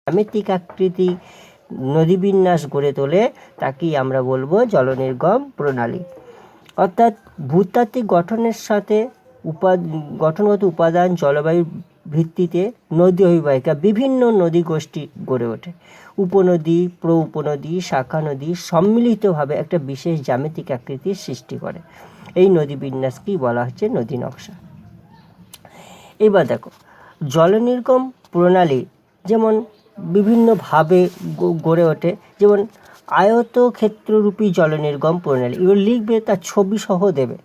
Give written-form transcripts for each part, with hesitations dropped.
জ্যামিতিক আকৃতি নদীবিন্যাস গড়ে তোলে তাকেই আমরা বলবো জলনির্গম প্রণালী। অর্থাৎ ভূতাত্ত্বিক গঠনের সাথে গঠনগত উপাদান জলবায়ুর ভিত্তিতে নদী অববাহিকা বিভিন্ন নদী গোষ্ঠী গড়ে ওঠে। উপনদী, প্র উপনদী, শাখা নদী সম্মিলিতভাবে একটা বিশেষ জ্যামিতিক আকৃতির সৃষ্টি করে। এই নদী বিন্যাসকেই বলা হচ্ছে নদী নকশা। এবার দেখো, জলনির্গম প্রণালী যেমন বিভিন্নভাবে গড়ে ওঠে, যেমন আয়তক্ষেত্ররূপী জলনির্গম প্রণালী, এগুলো লিখবে, তার ছবি সহ দেবে।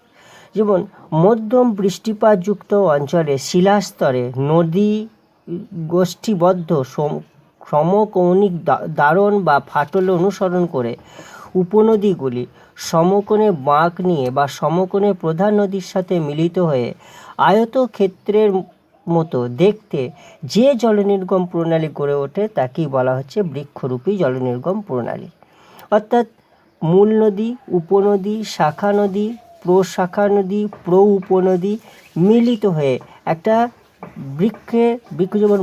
যেমন মধ্যম বৃষ্টিপাতযুক্ত অঞ্চলে শিলাস্তরে নদী গোষ্ঠীবদ্ধ সমকৌণিক দারণ বা ফাটল অনুসরণ করে উপনদীগুলি সমকোণে বাঁক নিয়ে বা সমকোণে প্রধান নদীর সাথে মিলিত হয়ে আয়তক্ষেত্রের মতো দেখতে যে জলনির্গম প্রণালী গড়ে ওঠে তাকেই বলা হচ্ছে বৃক্ষরূপী জলনির্গম প্রণালী। অর্থাৎ মূল নদী, উপনদী, শাখা নদী, প্রশাখা নদী, প্র উপনদী মিলিত হয়ে একটা বৃক্ষ যেমন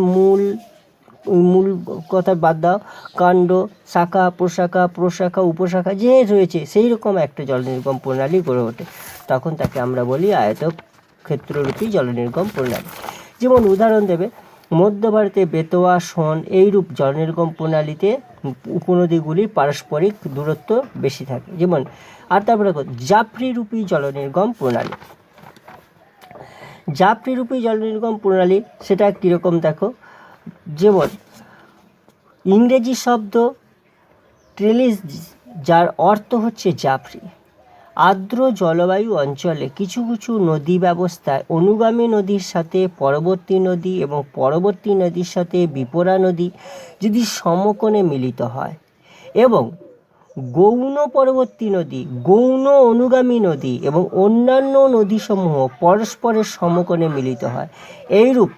মূল কথা বাদ দাও, কাণ্ড, শাখা, প্রশাখা, উপশাখা যে রয়েছে সেই রকম একটা জলনির্গম প্রণালী গড়ে ওঠে, তখন তাকে আমরা বলি আয়তক্ষেত্ররূপী জলনির্গম প্রণালী। যেমন উদাহরণ দেবে, মধ্য ভারতে বেতোয়া, সোন এইরূপ জলনির্গম প্রণালীতে উপনদীগুলির পারস্পরিক দূরত্ব বেশি থাকে। যেমন আর তারপরে জাফরিরূপী জলনির্গম প্রণালী। জাফরিরূপী জলনির্গম প্রণালী সেটা কীরকম দেখো, যেমন ইংরেজি শব্দ ট্রেলিস, যার অর্থ হচ্ছে জাফরি। আর্দ্র জলবায়ু অঞ্চলে কিছু কিছু নদী ব্যবস্থায় অনুগামী নদীর সাথে পরবর্তী নদী এবং পরবর্তী নদীর সাথে বিপরা নদী যদি সমকোণে মিলিত হয় এবং গৌণ পরবর্তী নদী, গৌণ অনুগামী নদী এবং অন্যান্য নদীসমূহ পরস্পরের সমকোণে মিলিত হয়, এইরূপ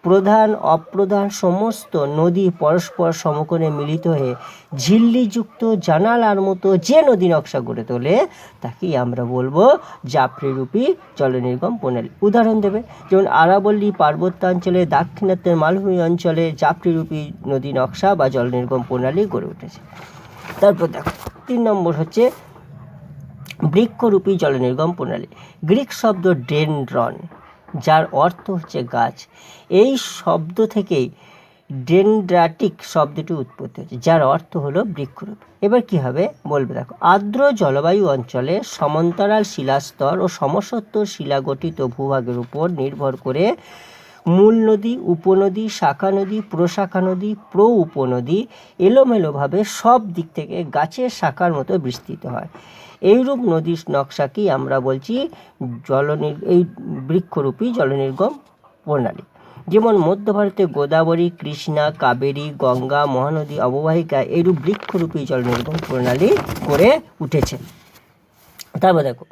প্রধান অপ্রধান সমস্ত নদী পরস্পর সমকোণে মিলিত হয়ে ঝিল্লিযুক্ত জানালার মতো যে নদী নকশা গড়ে তোলে তাকেই আমরা বলবো জাফরিরূপী জলনির্গম প্রণালী। উদাহরণ দেবে, যেমন আরাবল্লী পার্বত্যাঞ্চলে, দাক্ষিণাত্যের মালভূমি অঞ্চলে জাফরিরূপী নদী নকশা বা জলনির্গম প্রণালী গড়ে উঠেছে। তারপর দেখো 3 নম্বর হচ্ছে বৃক্ষরূপী জলনির্গম প্রণালী। গ্রিক শব্দ ডেনড্রন, যার অর্থ হচ্ছে গাছ, এই শব্দ থেকেই ডেনড্রাটিক শব্দটি উৎপত্তি হচ্ছে, যার অর্থ হলো বৃক্ষরূপ। এবার কি হবে বলবে দেখো, আর্দ্র জলবায়ু অঞ্চলে সমান্তরাল শিলাস্তর ও সমসত্তর শিলাগঠিত ভূভাগের উপর নির্ভর করে মূল নদী, উপনদী, শাখা নদী, প্রশাখা নদী, প্র উপনদী এলোমেলোভাবে সব দিক থেকে গাছের শাখার মতো বিস্তৃত হয়। এইরূপ নদীর নকশাকেই আমরা বলছি এই বৃক্ষরূপী জলনির্গম প্রণালী। যেমন মধ্য ভারতে গোদাবরী, কৃষ্ণা, কাবেরী, গঙ্গা, মহানদী অববাহিকা এইরূপ বৃক্ষরূপী জলনির্গম প্রণালী গড়ে উঠেছে। তারপর দেখো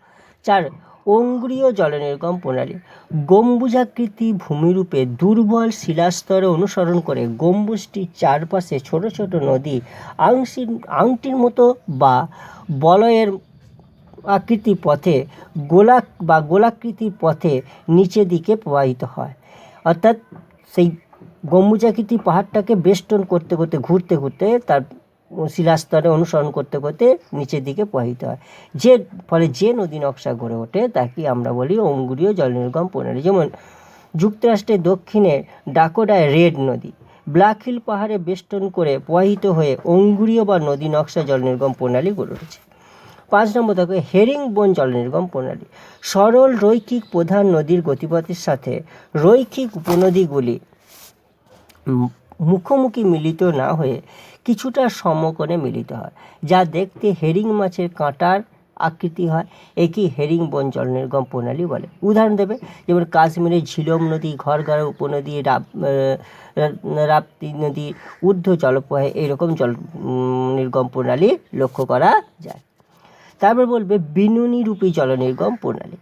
4 অঙ্গুরীয় জলনির্গম প্রণালী। গম্বুজাকৃতি ভূমিরূপে দুর্বল শিলাস্তরে অনুসরণ করে গম্বুজটির চারপাশে ছোট ছোট নদী আংটির মতো বা বলয়ের আকৃতি পথে গোলাকৃতির পথে নিচের দিকে প্রবাহিত হয়। অর্থাৎ সেই গম্বুজাকৃতি পাহাড়টাকে বেষ্টন করতে করতে ঘুরতে তার শিলাস্তরে অনুসরণ করতে নিচের দিকে প্রবাহিত হয়, ফলে যে নদী নকশা গড়ে ওঠে তাকে আমরা বলি অঙ্গুরীয় জলনির্গম প্রণালী। যেমন যুক্তরাষ্ট্রের দক্ষিণে ডাকোটায় রেড নদী ব্ল্যাক হিল পাহাড়ে বেষ্টন করে প্রবাহিত হয়ে অঙ্গুরীয় বা নদী নকশা জলনির্গম প্রণালী গড়ে উঠেছে। 5 নম্বর দেখো হেরিংবোন জলনির্গম প্রণালী। সরল রৈখিক প্রধান নদীর গতিপথের সাথে রৈখিক উপনদীগুলি মুখোমুখি মিলিত না হয়ে কিছুটা সমকোণে মিলিত হয়, যা দেখতে হেরিং মাছের কাঁটার আকৃতি হয়, একে হেরিংবোন জলনির্গম প্রণালী বলে। উদাহরণ দেবে, যেমন কাশ্মীরের ঝিলম নদী, ঘরগাড়া উপনদী, রাপ্তি নদীর ঊর্ধ্ব জলপ্রবাহে এইরকম জল নির্গম প্রণালী লক্ষ্য করা যায়। তারপর বলবে বিনুনিরূপী জলনির্গম প্রণালী।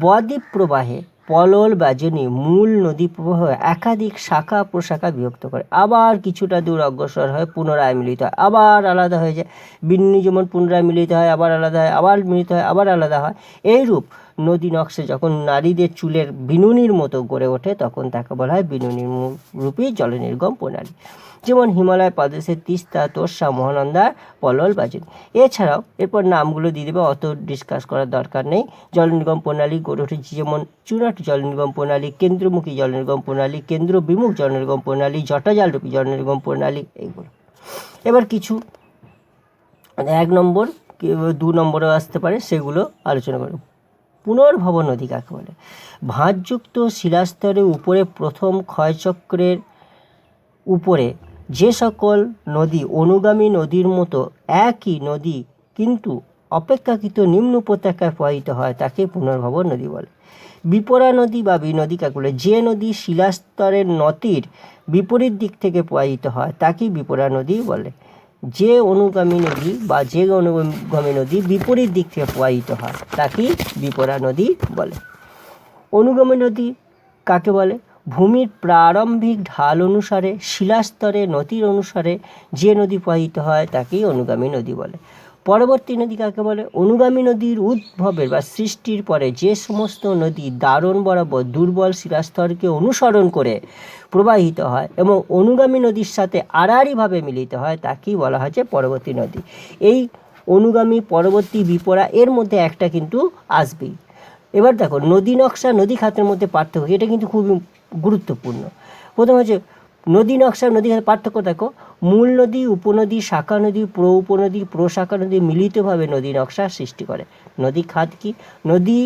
বদ্বীপ প্রবাহে পলল বাজনী মূল নদী প্রবাহ একাধিক শাখা প্রশাখা বিভক্ত করে, আবার কিছুটা দূর অগ্রসর হয়, পুনরায় মিলিত হয়, আবার আলাদা হয়ে যায়। বিনুনি যেমন পুনরায় মিলিত হয়, আবার আলাদা হয়, আবার মিলিত হয়, আবার আলাদা হয়। এইরূপ নদী নকশা যখন নারীদের চুলের বিনুনির মতো গড়ে ওঠে তখন তাকে বলা হয় বিনুনি রূপী জলনির্গম প্রণালী। যেমন হিমালয় প্রদেশের তিস্তা, তোর্ষা, মহানন্দা, পলল, বাজুন। এছাড়াও এরপর নামগুলো দিয়ে দেবে, অত ডিসকাস করার দরকার নেই। জলনির্গম প্রণালী গড়ে উঠেছে যেমন চুনাট জলনির্গম প্রণালী, কেন্দ্রমুখী জলনির্গম প্রণালী, কেন্দ্র বিমুখ জলনির্গম প্রণালী, জটাজালরূপী জলনির্গম প্রণালী, এইগুলো। এবার কিছু 1 নম্বর 2 নম্বরেও আসতে পারে, সেগুলো আলোচনা করব। পুনর্ভব নদী কাকে বলে? ভাঁজযুক্ত শিলাস্তরের উপরে প্রথম ক্ষয়চক্রের উপরে যে সকল নদী অনুগামী নদীর মতো একই নদী কিন্তু অপেক্ষাকৃত নিম্ন উপত্যকায় প্রবাহিত হয় তাকে পুনর্ভব নদী বলে। বিপরা নদী বা বিনদী কাকে বলে? যে নদী শিলাস্তরের নতির বিপরীত দিক থেকে প্রবাহিত হয় তাকে বিপরা নদী বলে। যে অনুগামী নদী বা যে অনুগামী নদী বিপরীত দিক থেকে প্রবাহিত হয় তাকে বিপরা নদী বলে। অনুগামী নদী কাকে বলে? ভূমির প্রারম্ভিক ঢাল অনুসারে শিলাস্তরে নতির অনুসারে যে নদী প্রবাহিত হয় তাকেই অনুগামী নদী বলে। পরবর্তী নদী কাকে বলে? অনুগামী নদীর উদ্ভবের বা সৃষ্টির পরে যে সমস্ত নদী দারণ বরাবর দুর্বল শিলাস্তরকে অনুসরণ করে প্রবাহিত হয় এবং অনুগামী নদীর সাথে আড়াআড়িভাবে মিলিত হয় তাকেই বলা হচ্ছে পরবর্তী নদী। এই অনুগামী, পরবর্তী, বিপরা এর মধ্যে একটা কিন্তু আসবেই। এবার দেখো নদী নকশা নদী খাতের মধ্যে পার্থক্য, এটা কিন্তু খুবই গুরুত্বপূর্ণ। প্রথম হচ্ছে নদী নকশা নদী খাতের পার্থক্য দেখো, মূল নদী, উপনদী, শাখা নদী, উপনদী, শাখা নদী মিলিতভাবে নদী নকশা সৃষ্টি করে। নদী খাত কি? নদী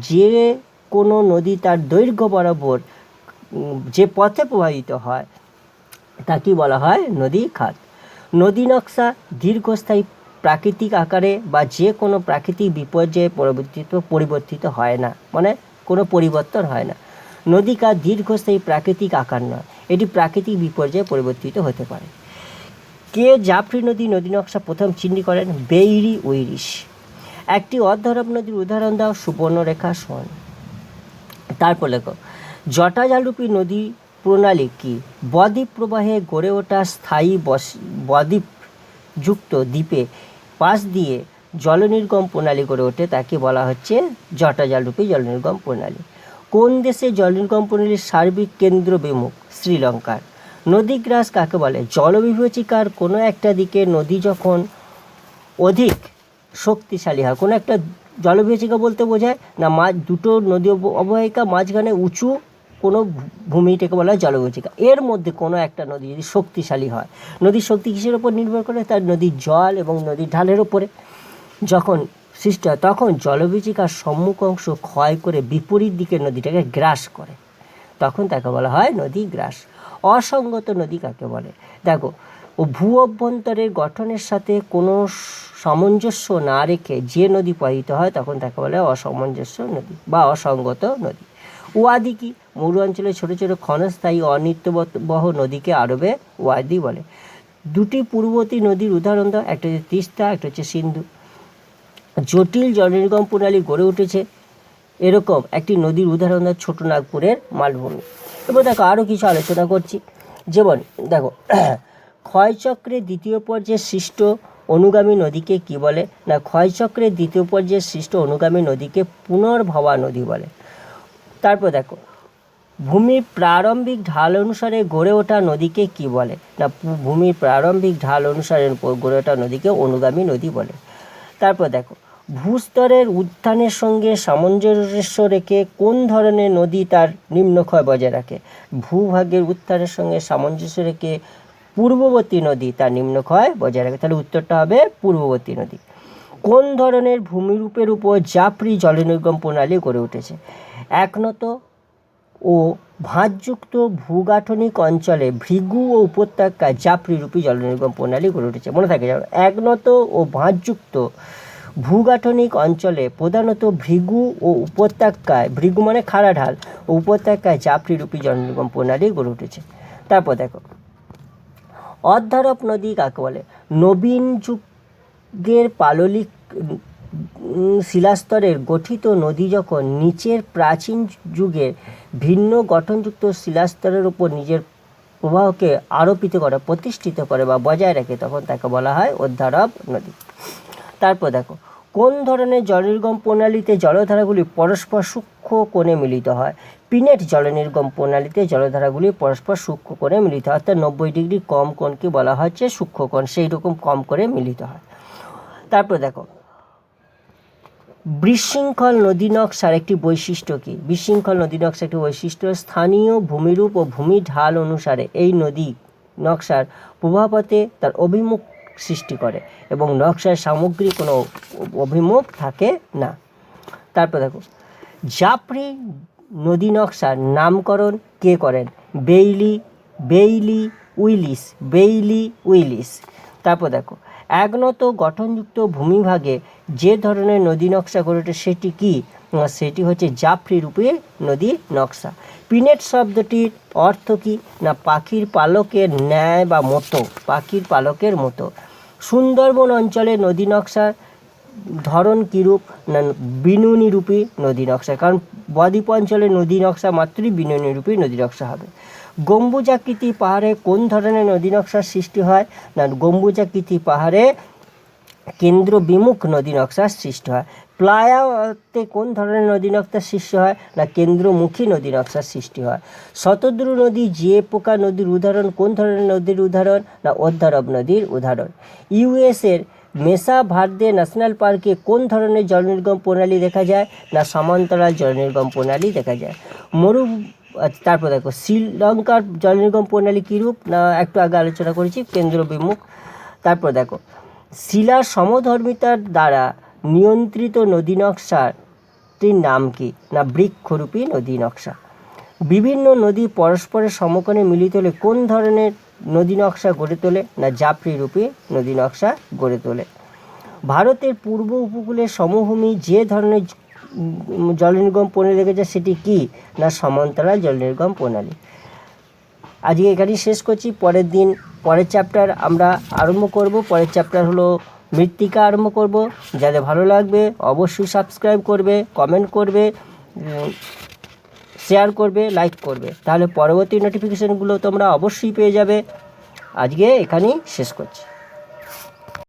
যে কোনো নদী তার দৈর্ঘ্য বরাবর যে পথে প্রবাহিত হয় তাকে বলা হয় নদী খাত। নদী নকশা দীর্ঘস্থায়ী প্রাকৃতিক আকারে বা যে কোনো প্রাকৃতিক বিপর্যয়ে পরিবর্তিত হয় না, মানে কোনো পরিবর্তন হয় না। নদী খাত দীর্ঘস্থায়ী প্রাকৃতিক আকার নয়, এটি প্রাকৃতিক বিপর্যয়ে পরিবর্তিত হতে পারে। কে জাফরি নদী নদী নকশা প্রথম চিহ্নিত করেন? বেইরি উইরিশ। একটি অর্ধরব নদীর উদাহরণ দাও। সুবর্ণরেখা সোন। তারপর লেখো জটাজালরূপী নদী প্রণালী কি? বদ্বীপ প্রবাহে গড়ে ওঠা স্থায়ী বদ্বীপযুক্ত দ্বীপে পাশ দিয়ে জলনির্গম প্রণালী গড়ে ওঠে তাকে বলা হচ্ছে জটাজালরূপী জলনির্গম প্রণালী। কোন দেশে জলনির্গম প্রণালীর সার্বিক কেন্দ্র বিমুখ? শ্রীলঙ্কার। নদীগ্রাস কাকে বলে? জলবিভাজিকার কোনো একটা দিকে নদী যখন অধিক শক্তিশালী হয়, কোনো একটা জলবিভাজিকা বলতে বোঝায় না দুটো নদী অববাহিকা মাঝখানে উঁচু কোনো ভূমিটাকে বলা হয় জলবিভাজিকা। এর মধ্যে কোনো একটা নদী যদি শক্তিশালী হয়, নদীর শক্তি কিসের ওপর নির্ভর করে? তার নদীর জল এবং নদীর ঢালের ওপরে। যখন সৃষ্টি হয় তখন জলবিভাজিকার সম্মুখ অংশ ক্ষয় করে বিপরীত দিকে নদীটাকে গ্রাস করে, তখন তাকে বলা হয় নদী গ্রাস। অসঙ্গত নদী কাকে বলে? দেখো ভূ অভ্যন্তরের গঠনের সাথে কোনো সামঞ্জস্য না রেখে যে নদী প্রবাহিত হয় তখন তাকে বলে অসামঞ্জস্য নদী বা অসঙ্গত নদী। ওয়াদি কি? মরু অঞ্চলে ছোটো ছোটো ক্ষণস্থায়ী অনিত্যবহ নদীকে আরবে ওয়াদি বলে। দুটি পূর্ববর্তী নদীর উদাহরণ দাও। একটা হচ্ছে তিস্তা, একটা হচ্ছে সিন্ধু। জটিল জলনির্গম প্রণালী গড়ে উঠেছে এরকম একটি নদীর উদাহরণ দাও। ছোটো নাগপুরের মালভূমি। এবার দেখো আরও কিছু আলোচনা করছি। যেমন দেখো ক্ষয়চক্রের দ্বিতীয় পর্যায়ে সৃষ্ট অনুগামী নদীকে কি বলে? না ক্ষয়চক্রের দ্বিতীয় পর্যায়ে সৃষ্ট অনুগামী নদীকে পুনর্ভবা নদী বলে। তারপর দেখো ভূমির প্রারম্ভিক ঢাল অনুসারে গড়ে ওঠা নদীকে কি বলে? না ভূমির প্রারম্ভিক ঢাল অনুসারে গড়ে ওঠা নদীকে অনুগামী নদী বলে। তারপর দেখো ভূস্তরের উত্থানের সঙ্গে সামঞ্জস্য রেখে কোন ধরনের নদী তার নিম্নক্ষয় বজায় রাখে? ভূভাগের উত্থানের সঙ্গে সামঞ্জস্য রেখে পূর্ববর্তী নদী তার নিম্নক্ষয় বজায় রাখে। তাহলে উত্তরটা হবে পূর্ববর্তী নদী। কোন ধরনের ভূমিরূপের উপর জাফরি জলনির্গম প্রণালী গড়ে উঠেছে? একনত ও ভাঁজযুক্ত ভূগাঠনিক অঞ্চলে ভৃগু ও উপত্যকায় জাফরিরূপী জলনির্গম প্রণালী গড়ে উঠেছে। মনে থাকে যাবে, একনত ও ভাঁজযুক্ত ভূগাঠনিক অঞ্চলে প্রধানত ভৃগু ও উপত্যকায়, ভৃগু মানে খাড়া ঢাল, ও উপত্যকায় জাফরিরূপী জলনির্গম প্রণালী গড়ে উঠেছে। তারপর দেখো অর্ধরব নদী কাকে বলে? নবীন যুগের পাললিক শিলাস্তরের গঠিত নদী যখন নিচের প্রাচীন যুগের ভিন্ন গঠনযুক্ত শিলাস্তরের উপর নিজের প্রবাহকে আরোপিত করে, প্রতিষ্ঠিত করে বা বজায় রাখে তখন তাকে বলা হয় অর্ধরব নদী। তারপর দেখো কোন ধরনের জলনির্গম প্রণালীতে জলধারাগুলি পরস্পর সূক্ষ্ম কোণে মিলিত হয়? পিনেট জলনির্গম প্রণালীতে জলধারাগুলি পরস্পর সূক্ষ্ম কোণে মিলিত হয়, অর্থাৎ 90 ডিগ্রি কম কোণকে বলা হচ্ছে সূক্ষ্ম কোণ, সেই রকম কম করে মিলিত হয়। তারপর দেখো, বিশৃঙ্খল নদী নকশার একটি বৈশিষ্ট্য কী? বিশৃঙ্খল নদী নকশার একটি বৈশিষ্ট্য, স্থানীয় ভূমিরূপ ও ভূমি ঢাল অনুসারে এই নদী নকশার প্রভাবতে তার অভিমুখ সৃষ্টি করে এবং নকশার সামগ্রিক কোনো অভিমুখ থাকে না। তারপর দেখো, জাফরি নদী নকশার নামকরণ কে করেন? Bailey Willis. তারপর দেখো, একনত গঠনযুক্ত ভূমিভাগে যে ধরনের নদী নকশা গড়ে ওঠে সেটি কি? সেটি হচ্ছে জাফরি রূপে নদী নকশা। পিনেট শব্দটির অর্থ কি? না পাখির পালকের ন্যায় বা মতো, পাখির পালকের মতো। সুন্দরবন অঞ্চলে নদী নকশার ধরন কীরূপ? না বিনুনিরূপী নদী নকশা, কারণ বদ্বীপ অঞ্চলে নদী নকশা মাত্রই বিনুনিরূপী নদী নকশা হবে। গম্বুজাকৃতি পাহাড়ে কোন ধরনের নদী নকশার সৃষ্টি হয়? না গম্বুজাকৃতি পাহাড়ে কেন্দ্র বিমুখ নদী নকশার সৃষ্টি হয়। প্লায়াতে কোন ধরনের নদী নকশার সৃষ্টি হয়? না কেন্দ্রমুখী নদী নকশার সৃষ্টি হয়। শতদ্রু নদী যে পোকা নদীর উদাহরণ, কোন ধরনের নদীর উদাহরণ? না অধ্যারব নদীর উদাহরণ। ইউএসের মেসা ভার্দে ন্যাশনাল পার্কে কোন ধরনের জলনির্গম প্রণালী দেখা যায়? না সমান্তরাল জলনির্গম প্রণালী দেখা যায়। তারপর দেখো, শ্রীলঙ্কার জলনির্গম প্রণালী কীরূপ? না একটু আগে আলোচনা করেছি, কেন্দ্র বিমুখ। তারপর দেখো, শিলার সমধর্মিতার দ্বারা নিয়ন্ত্রিত নদী নকশাটির নাম কি? না বৃক্ষরূপী নদী নকশা। বিভিন্ন নদী পরস্পরের সমকোণে মিলিত হলে কোন ধরনের নদী নকশা গড়ে তোলে? না জাফরি রূপী নদী নকশা গড়ে তোলে। ভারতের পূর্ব উপকূলের সমভূমি যে ধরনের জলনির্গম প্রণালী দেখেছে সেটি কি? না সমান্তরাল জলনির্গম প্রণালী। আজকে এখানেই শেষ করছি। পরের চ্যাপ্টার আমরা আরম্ভ করব। পরের চ্যাপ্টার হলো মৃত্তিকা আরম্ভ করব। যাদের ভালো লাগবে অবশ্যই সাবস্ক্রাইব করবে, কমেন্ট করবে, শেয়ার করবে, লাইক করবে, তাহলে পরবর্তী নোটিফিকেশানগুলো তোমরা অবশ্যই পেয়ে যাবে। আজকে এখানেই শেষ করছি।